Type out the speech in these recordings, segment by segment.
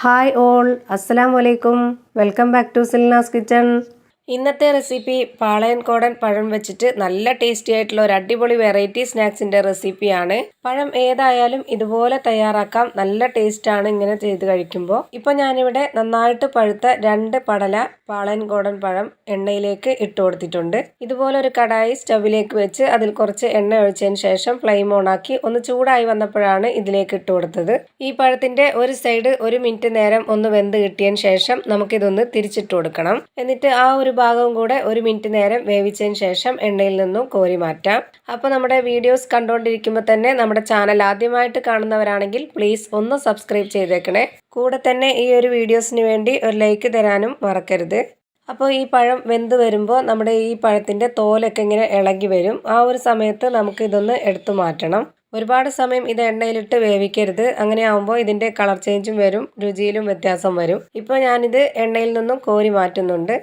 Hi all, അസ്സലാമു അലൈക്കും. Welcome back to Silna's kitchen. ഇന്നത്തെ റെസിപ്പി പാളയൻകോടൻ പഴം വെച്ചിട്ട് നല്ല ടേസ്റ്റി ആയിട്ടുള്ള ഒരു അടിപൊളി വെറൈറ്റി സ്നാക്സിൻ്റെ റെസിപ്പിയാണ്. പഴം ഏതായാലും ഇതുപോലെ തയ്യാറാക്കാം. നല്ല ടേസ്റ്റാണ് ഇങ്ങനെ ചെയ്ത് കഴിക്കുമ്പോൾ. ഇപ്പോൾ ഞാനിവിടെ നന്നായിട്ട് പഴുത്ത 2 പടല പാളയൻകോടൻ പഴം എണ്ണയിലേക്ക് ഇട്ട് കൊടുത്തിട്ടുണ്ട്. ഇതുപോലെ ഒരു കടായി സ്റ്റവിലേക്ക് വെച്ച് അതിൽ കുറച്ച് എണ്ണ ഒഴിച്ചതിന് ശേഷം ഫ്ലെയിം ഓൺ ആക്കി ഒന്ന് ചൂടായി വന്നപ്പോഴാണ് ഇതിലേക്ക് ഇട്ട് കൊടുത്തത്. ഈ പഴത്തിൻ്റെ ഒരു സൈഡ് 1 മിനിറ്റ് നേരം ഒന്ന് വെന്ത് കിട്ടിയതിന് ശേഷം നമുക്കിതൊന്ന് തിരിച്ചിട്ട് കൊടുക്കണം. എന്നിട്ട് ആ ഒരു ഭാഗവും കൂടെ 1 മിനിറ്റ് നേരം വേവിച്ചതിന് ശേഷം എണ്ണയിൽ നിന്നും കോരി മാറ്റാം. അപ്പോൾ നമ്മുടെ വീഡിയോസ് കണ്ടുകൊണ്ടിരിക്കുമ്പോൾ തന്നെ നമ്മുടെ ചാനൽ ആദ്യമായിട്ട് കാണുന്നവരാണെങ്കിൽ പ്ലീസ് ഒന്ന് സബ്സ്ക്രൈബ് ചെയ്തേക്കണേ. കൂടെ തന്നെ ഈ ഒരു വീഡിയോസിന് വേണ്ടി ഒരു ലൈക്ക് തരാനും മറക്കരുത്. അപ്പോൾ ഈ പഴം വെന്ത് വരുമ്പോൾ നമ്മുടെ ഈ പഴത്തിൻ്റെ തോലൊക്കെ ഇങ്ങനെ ഇളകി വരും. ആ ഒരു സമയത്ത് നമുക്ക് ഇതൊന്ന് എടുത്തു മാറ്റണം. ഒരുപാട് സമയം ഇത് എണ്ണയിലിട്ട് വേവിക്കരുത്. അങ്ങനെ ആകുമ്പോൾ ഇതിൻ്റെ കളർ ചേഞ്ചും വരും, രുചിയിലും വ്യത്യാസം വരും. ഇപ്പോൾ ഞാനിത് എണ്ണയിൽ നിന്നും കോരി മാറ്റുന്നുണ്ട്.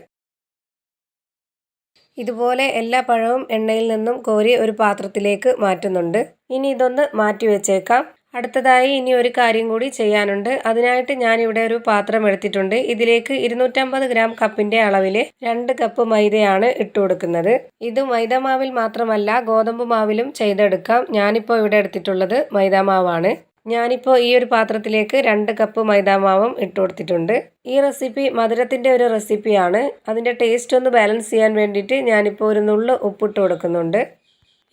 ഇതുപോലെ എല്ലാ പഴവും എണ്ണയിൽ നിന്നും കോരി ഒരു പാത്രത്തിലേക്ക് മാറ്റുന്നുണ്ട്. ഇനി ഇതൊന്ന് മാറ്റി വെച്ചേക്കാം. അടുത്തതായി ഇനി ഒരു കാര്യം കൂടി ചെയ്യാനുണ്ട്. അതിനായിട്ട് ഞാനിവിടെ ഒരു പാത്രം എടുത്തിട്ടുണ്ട്. ഇതിലേക്ക് 250 ഗ്രാം കപ്പിൻ്റെ അളവിൽ 2 കപ്പ് മൈദയാണ് ഇട്ട് കൊടുക്കുന്നത്. ഇത് മൈദ മാവിൽ മാത്രമല്ല ഗോതമ്പ് മാവിലും ചെയ്തെടുക്കാം. ഞാനിപ്പോൾ ഇവിടെ എടുത്തിട്ടുള്ളത് മൈദ മാവാണ്. ഞാനിപ്പോൾ ഈ ഒരു പാത്രത്തിലേക്ക് 2 കപ്പ് മൈദാമാവും ഇട്ട് കൊടുത്തിട്ടുണ്ട്. ഈ റെസിപ്പി മധുരത്തിൻ്റെ ഒരു റെസിപ്പിയാണ്. അതിൻ്റെ ടേസ്റ്റ് ഒന്ന് ബാലൻസ് ചെയ്യാൻ വേണ്ടിയിട്ട് ഞാനിപ്പോൾ ഒരു നുള്ള് ഉപ്പിട്ട് കൊടുക്കുന്നുണ്ട്.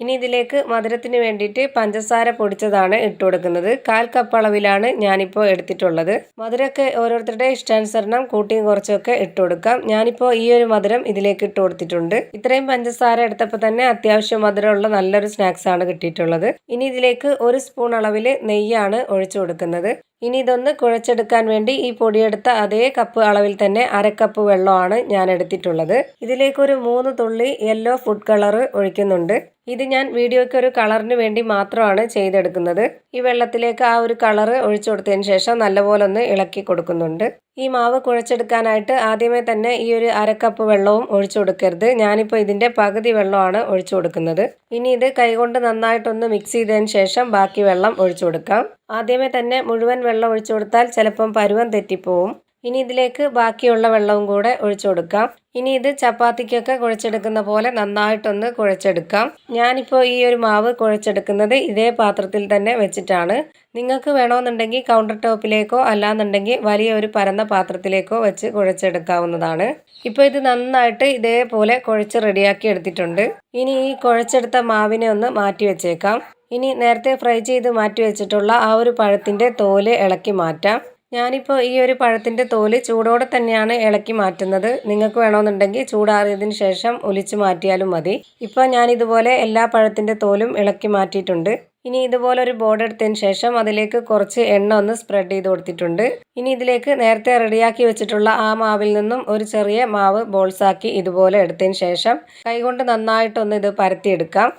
ഇനി ഇതിലേക്ക് മധുരത്തിന് വേണ്ടിയിട്ട് പഞ്ചസാര പൊടിച്ചതാണ് ഇട്ട് കൊടുക്കുന്നത്. 1/4 കപ്പ് അളവിലാണ് ഞാനിപ്പോൾ എടുത്തിട്ടുള്ളത്. മധുരമൊക്കെ ഓരോരുത്തരുടെ ഇഷ്ടാനുസരണം കൂട്ടിയും കുറച്ചൊക്കെ ഇട്ട് കൊടുക്കാം. ഞാനിപ്പോൾ ഈ ഒരു മധുരം ഇതിലേക്ക് ഇട്ട് കൊടുത്തിട്ടുണ്ട്. ഇത്രയും പഞ്ചസാര എടുത്തപ്പോൾ തന്നെ അത്യാവശ്യം മധുരമുള്ള നല്ലൊരു സ്നാക്സ് ആണ് കിട്ടിയിട്ടുള്ളത്. ഇനി ഇതിലേക്ക് 1 സ്പൂൺ അളവിൽ നെയ്യാണ് ഒഴിച്ചു കൊടുക്കുന്നത്. ഇനി ഇതൊന്ന് കുഴച്ചെടുക്കാൻ വേണ്ടി ഈ പൊടിയെടുത്ത അതേ കപ്പ് അളവിൽ തന്നെ 1/2 കപ്പ് വെള്ളമാണ് ഞാൻ എടുത്തിട്ടുള്ളത്. ഇതിലേക്ക് ഒരു 3 തുള്ളി യെല്ലോ ഫുഡ് കളർ ഒഴിക്കുന്നുണ്ട്. ഇത് ഞാൻ വീഡിയോയ്ക്ക് ഒരു കളറിന് വേണ്ടി മാത്രമാണ് ചെയ്തെടുക്കുന്നത്. ഈ വെള്ളത്തിലേക്ക് ആ ഒരു കളറ് ഒഴിച്ചു കൊടുത്തതിന് ശേഷം നല്ലപോലെ ഒന്ന് ഇളക്കി കൊടുക്കുന്നുണ്ട്. ഈ മാവ് കുഴച്ചെടുക്കാനായിട്ട് ആദ്യമേ തന്നെ ഈ ഒരു 1/2 കപ്പ് വെള്ളവും ഒഴിച്ചു കൊടുക്കരുത്. ഞാനിപ്പോൾ ഇതിൻ്റെ പകുതി വെള്ളമാണ് ഒഴിച്ചു കൊടുക്കുന്നത്. ഇനി ഇത് കൈകൊണ്ട് നന്നായിട്ടൊന്ന് മിക്സ് ചെയ്തതിന് ശേഷം ബാക്കി വെള്ളം ഒഴിച്ചു കൊടുക്കാം. ആദ്യമേ തന്നെ മുഴുവൻ വെള്ളം ഒഴിച്ചു കൊടുത്താൽ ചിലപ്പം പരുവം തെറ്റിപ്പോവും. ഇനി ഇതിലേക്ക് ബാക്കിയുള്ള വെള്ളവും കൂടെ ഒഴിച്ചു കൊടുക്കാം. ഇനി ഇത് ചപ്പാത്തിക്കൊക്കെ കുഴച്ചെടുക്കുന്ന പോലെ നന്നായിട്ടൊന്ന് കുഴച്ചെടുക്കാം. ഞാനിപ്പോൾ ഈ ഒരു മാവ് കുഴച്ചെടുക്കുന്നത് ഇതേ പാത്രത്തിൽ തന്നെ വെച്ചിട്ടാണ്. നിങ്ങൾക്ക് വേണമെന്നുണ്ടെങ്കിൽ കൗണ്ടർ ടോപ്പിലേക്കോ അല്ലാന്നുണ്ടെങ്കിൽ വലിയ ഒരു പരന്ന പാത്രത്തിലേക്കോ വെച്ച് കുഴച്ചെടുക്കാവുന്നതാണ്. ഇപ്പോൾ ഇത് നന്നായിട്ട് ഇതേപോലെ കുഴച്ച് റെഡിയാക്കി എടുത്തിട്ടുണ്ട്. ഇനി ഈ കുഴച്ചെടുത്ത മാവിനെ ഒന്ന് മാറ്റി വെച്ചേക്കാം. ഇനി നേരത്തെ ഫ്രൈ ചെയ്ത് മാറ്റി വെച്ചിട്ടുള്ള ആ ഒരു പഴത്തിൻ്റെ തോല് ഇളക്കി മാറ്റാം. ഞാനിപ്പോൾ ഈ ഒരു പഴത്തിൻ്റെ തോല് ചൂടോടെ തന്നെയാണ് ഇളക്കി മാറ്റുന്നത്. നിങ്ങൾക്ക് വേണമെന്നുണ്ടെങ്കിൽ ചൂടാറിയതിന് ശേഷം ഒലിച്ച് മാറ്റിയാലും മതി. ഇപ്പോൾ ഞാനിതുപോലെ എല്ലാ പഴത്തിൻ്റെ തോലും ഇളക്കി മാറ്റിയിട്ടുണ്ട്. ഇനി ഇതുപോലെ ഒരു ബോർഡ് എടുത്തതിന് ശേഷം അതിലേക്ക് കുറച്ച് എണ്ണ ഒന്ന് സ്പ്രെഡ് ചെയ്ത് കൊടുത്തിട്ടുണ്ട്. ഇനി ഇതിലേക്ക് നേരത്തെ റെഡിയാക്കി വെച്ചിട്ടുള്ള ആ മാവിൽ നിന്നും ഒരു ചെറിയ മാവ് ബോൾസാക്കി ഇതുപോലെ എടുത്തതിന് ശേഷം കൈകൊണ്ട് നന്നായിട്ടൊന്ന് ഇത് പരത്തിയെടുക്കാം.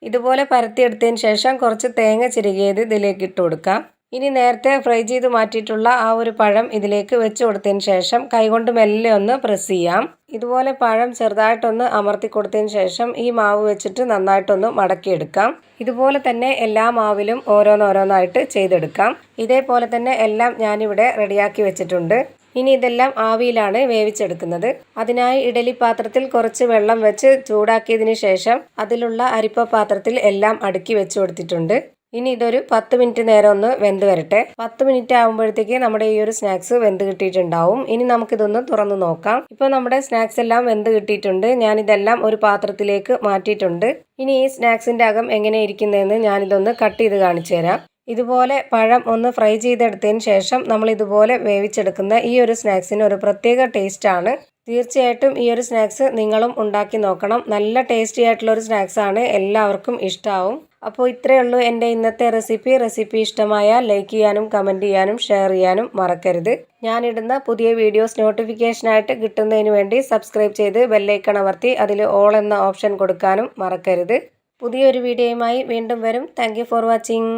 ഇതുപോലെ പരത്തിയെടുത്തതിന് ശേഷം കുറച്ച് തേങ്ങ ചിരകിയത് ഇതിലേക്ക് ഇട്ട് കൊടുക്കാം. ഇനി നേരത്തെ ഫ്രൈ ചെയ്ത് മാറ്റിയിട്ടുള്ള ആ ഒരു പഴം ഇതിലേക്ക് വെച്ച് കൊടുത്തതിന് ശേഷം കൈകൊണ്ട് മെല്ലെ ഒന്ന് പ്രസ് ചെയ്യാം. ഇതുപോലെ പഴം ചെറുതായിട്ടൊന്ന് അമർത്തി കൊടുത്തതിന് ശേഷം ഈ മാവ് വെച്ചിട്ട് നന്നായിട്ടൊന്ന് മടക്കിയെടുക്കാം. ഇതുപോലെ തന്നെ എല്ലാ മാവിലും ഓരോന്നോരോന്നായിട്ട് ചെയ്തെടുക്കാം. ഇതേപോലെ തന്നെ എല്ലാം ഞാനിവിടെ റെഡിയാക്കി വെച്ചിട്ടുണ്ട്. ഇനി ഇതെല്ലാം ആവിയിലാണ് വേവിച്ചെടുക്കുന്നത്. അതിനായി ഇഡലി പാത്രത്തിൽ കുറച്ച് വെള്ളം വെച്ച് ചൂടാക്കിയതിന് ശേഷം അതിലുള്ള അരിപ്പ പാത്രത്തിൽ എല്ലാം അടുക്കി വെച്ച് കൊടുത്തിട്ടുണ്ട്. ഇനി ഇതൊരു 10 മിനിറ്റ് നേരം ഒന്ന് വെന്ത് വരട്ടെ. 10 മിനിറ്റ് ആകുമ്പോഴത്തേക്ക് നമ്മുടെ ഈ ഒരു സ്നാക്സ് വെന്ത് കിട്ടിയിട്ടുണ്ടാവും. ഇനി നമുക്കിതൊന്ന് തുറന്ന് നോക്കാം. ഇപ്പോൾ നമ്മുടെ സ്നാക്സ് എല്ലാം വെന്ത് കിട്ടിയിട്ടുണ്ട്. ഞാനിതെല്ലാം ഒരു പാത്രത്തിലേക്ക് മാറ്റിയിട്ടുണ്ട്. ഇനി ഈ സ്നാക്സിൻ്റെ അകം എങ്ങനെ ഇരിക്കുന്നതെന്ന് ഞാനിതൊന്ന് കട്ട് ചെയ്ത് കാണിച്ചു തരാം. ഇതുപോലെ പഴം ഒന്ന് ഫ്രൈ ചെയ്തെടുത്തതിന് ശേഷം നമ്മൾ ഇതുപോലെ വേവിച്ചെടുക്കുന്ന ഈ ഒരു സ്നാക്സിന് ഒരു പ്രത്യേക ടേസ്റ്റാണ്. തീർച്ചയായിട്ടും ഈ ഒരു സ്നാക്സ് നിങ്ങളും ഉണ്ടാക്കി നോക്കണം. നല്ല ടേസ്റ്റി ആയിട്ടുള്ളൊരു സ്നാക്സാണ്, എല്ലാവർക്കും ഇഷ്ടമാവും. അപ്പോൾ ഇത്രയേ ഉള്ളൂ എൻ്റെ ഇന്നത്തെ റെസിപ്പി ഇഷ്ടമായാൽ ലൈക്ക് ചെയ്യാനും കമൻറ്റ് ചെയ്യാനും ഷെയർ ചെയ്യാനും മറക്കരുത്. ഞാനിടുന്ന പുതിയ വീഡിയോസ് നോട്ടിഫിക്കേഷനായിട്ട് കിട്ടുന്നതിന് വേണ്ടി സബ്സ്ക്രൈബ് ചെയ്ത് ബെല്ലൈക്കൺ അമർത്തി അതിൽ ഓൾ എന്ന ഓപ്ഷൻ കൊടുക്കാനും മറക്കരുത്. പുതിയൊരു വീഡിയോയുമായി വീണ്ടും വരും. Thank you for watching.